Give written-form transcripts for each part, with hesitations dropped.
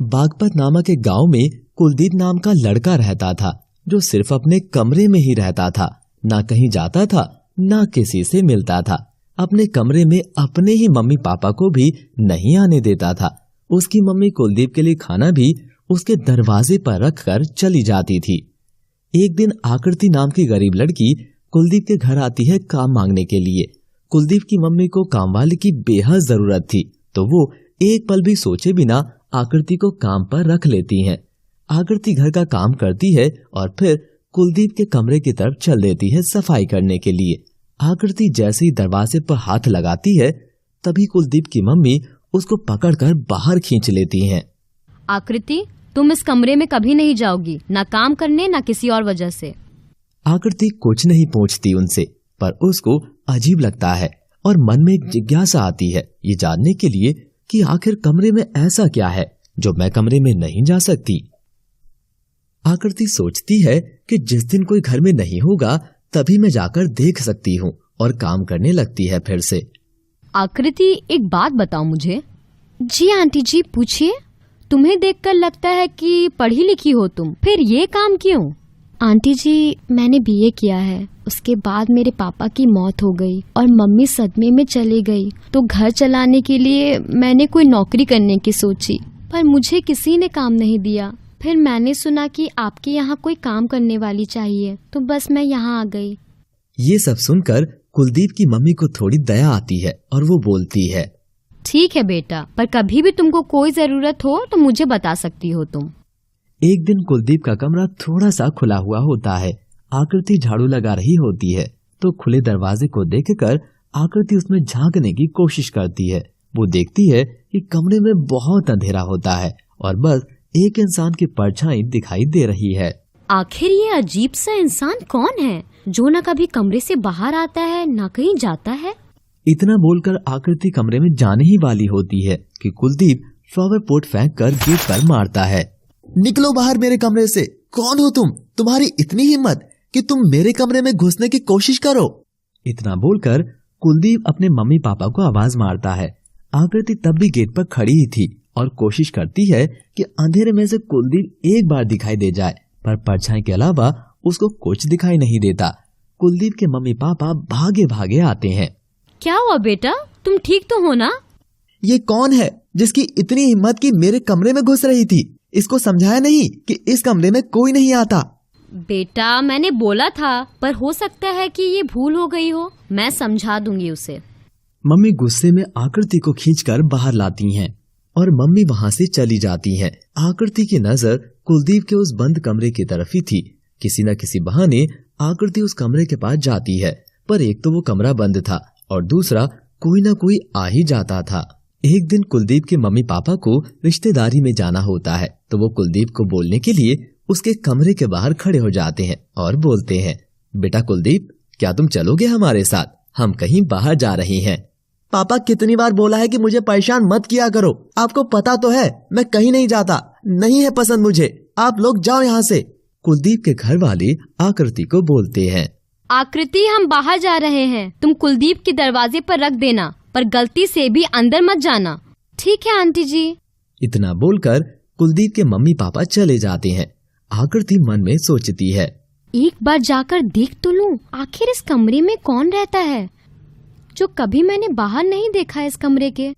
बागपत नामक एक गांव में कुलदीप नाम का लड़का रहता था, जो सिर्फ अपने कमरे में ही रहता था। ना कहीं जाता था, ना किसी से मिलता था। अपने कमरे में अपने ही मम्मी पापा को भी नहीं आने देता था। उसकी मम्मी कुलदीप के लिए खाना भी उसके दरवाजे पर रखकर चली जाती थी। एक दिन आकृति नाम की गरीब लड़की कुलदीप के घर आती है काम मांगने के लिए। कुलदीप की मम्मी को काम वाले की बेहद जरूरत थी, तो वो एक पल भी सोचे बिना आकृति को काम पर रख लेती हैं। आकृति घर का काम करती है और फिर कुलदीप के कमरे की तरफ चल देती है सफाई करने के लिए। आकृति जैसे ही दरवाजे पर हाथ लगाती है, तभी कुलदीप की मम्मी उसको पकड़कर बाहर खींच लेती हैं। आकृति, तुम इस कमरे में कभी नहीं जाओगी, ना काम करने ना किसी और वजह से। आकृति कुछ नहीं पूछती उनसे, पर उसको अजीब लगता है और मन में एक जिज्ञासा आती है ये जानने के लिए कि आखिर कमरे में ऐसा क्या है जो मैं कमरे में नहीं जा सकती। आकृति सोचती है कि जिस दिन कोई घर में नहीं होगा तभी मैं जाकर देख सकती हूँ और काम करने लगती है फिर से। आकृति, एक बात बताओ मुझे। जी आंटी जी, पूछिए। तुम्हें देखकर लगता है कि पढ़ी लिखी हो तुम, फिर ये काम क्यों? आंटी जी, मैंने बीए किया है। उसके बाद मेरे पापा की मौत हो गई और मम्मी सदमे में चली गई, तो घर चलाने के लिए मैंने कोई नौकरी करने की सोची, पर मुझे किसी ने काम नहीं दिया। फिर मैंने सुना कि आपके यहाँ कोई काम करने वाली चाहिए, तो बस मैं यहाँ आ गई। ये सब सुनकर कुलदीप की मम्मी को थोड़ी दया आती है और वो बोलती है, ठीक है बेटा, पर कभी भी तुमको कोई जरूरत हो तो मुझे बता सकती हो तुम। एक दिन कुलदीप का कमरा थोड़ा सा खुला हुआ होता है। आकृति झाड़ू लगा रही होती है, तो खुले दरवाजे को देखकर आकृति उसमें झांकने की कोशिश करती है। वो देखती है कि कमरे में बहुत अंधेरा होता है और बस एक इंसान की परछाई दिखाई दे रही है। आखिर ये अजीब सा इंसान कौन है जो न कभी कमरे से बाहर आता है न कहीं जाता है? इतना बोलकर आकृति कमरे में जाने ही वाली होती है कि कुलदीप फ्लावर पॉट फेंक कर गेट पर मारता है। निकलो बाहर मेरे कमरे से, कौन हो तुम? तुम्हारी इतनी हिम्मत कि तुम मेरे कमरे में घुसने की कोशिश करो। इतना बोलकर कुलदीप अपने मम्मी पापा को आवाज मारता है। आकृति तब भी गेट पर खड़ी ही थी और कोशिश करती है कि अंधेरे में से कुलदीप एक बार दिखाई दे जाए, पर परछाई के अलावा उसको कुछ दिखाई नहीं देता। कुलदीप के मम्मी पापा भागे भागे आते हैं। क्या हुआ बेटा, तुम ठीक तो हो ना? ये कौन है जिसकी इतनी हिम्मत कि मेरे कमरे में घुस रही थी? इसको समझाया नहीं कि इस कमरे में कोई नहीं आता? बेटा, मैंने बोला था, पर हो सकता है कि ये भूल हो गई हो। मैं समझा दूंगी उसे। मम्मी गुस्से में आकृति को खींचकर बाहर लाती हैं और मम्मी वहाँ से चली जाती हैं। आकृति की नजर कुलदीप के उस बंद कमरे की तरफ ही थी। किसी न किसी बहाने आकृति उस कमरे के पास जाती है, पर एक तो वो कमरा बंद था और दूसरा कोई न कोई आ ही जाता था। एक दिन कुलदीप के मम्मी पापा को रिश्तेदारी में जाना होता है, तो वो कुलदीप को बोलने के लिए उसके कमरे के बाहर खड़े हो जाते हैं और बोलते हैं, बेटा कुलदीप, क्या तुम चलोगे हमारे साथ? हम कहीं बाहर जा रहे हैं। पापा, कितनी बार बोला है कि मुझे परेशान मत किया करो। आपको पता तो है मैं कहीं नहीं जाता, नहीं है पसंद मुझे। आप लोग जाओ यहाँ से। कुलदीप के घर वाले आकृति को बोलते हैं, आकृति, हम बाहर जा रहे हैं, तुम कुलदीप के दरवाजे पर रख देना, पर गलती से भी अंदर मत जाना। ठीक है आंटी जी। इतना बोलकर कुलदीप के मम्मी पापा चले जाते हैं। आकृति मन में सोचती है, एक बार जाकर देख तो लूं, आखिर इस कमरे में कौन रहता है जो कभी मैंने बाहर नहीं देखा इस कमरे के।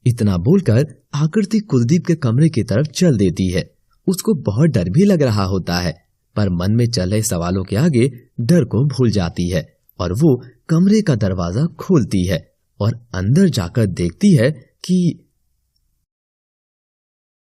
इतना बोलकर आकृति कुलदीप के कमरे की तरफ चल देती है। उसको बहुत डर भी लग रहा होता है, पर मन में चल रहे सवालों के आगे डर को भूल जाती है और वो कमरे का दरवाजा खोलती है और अंदर जाकर देखती है कि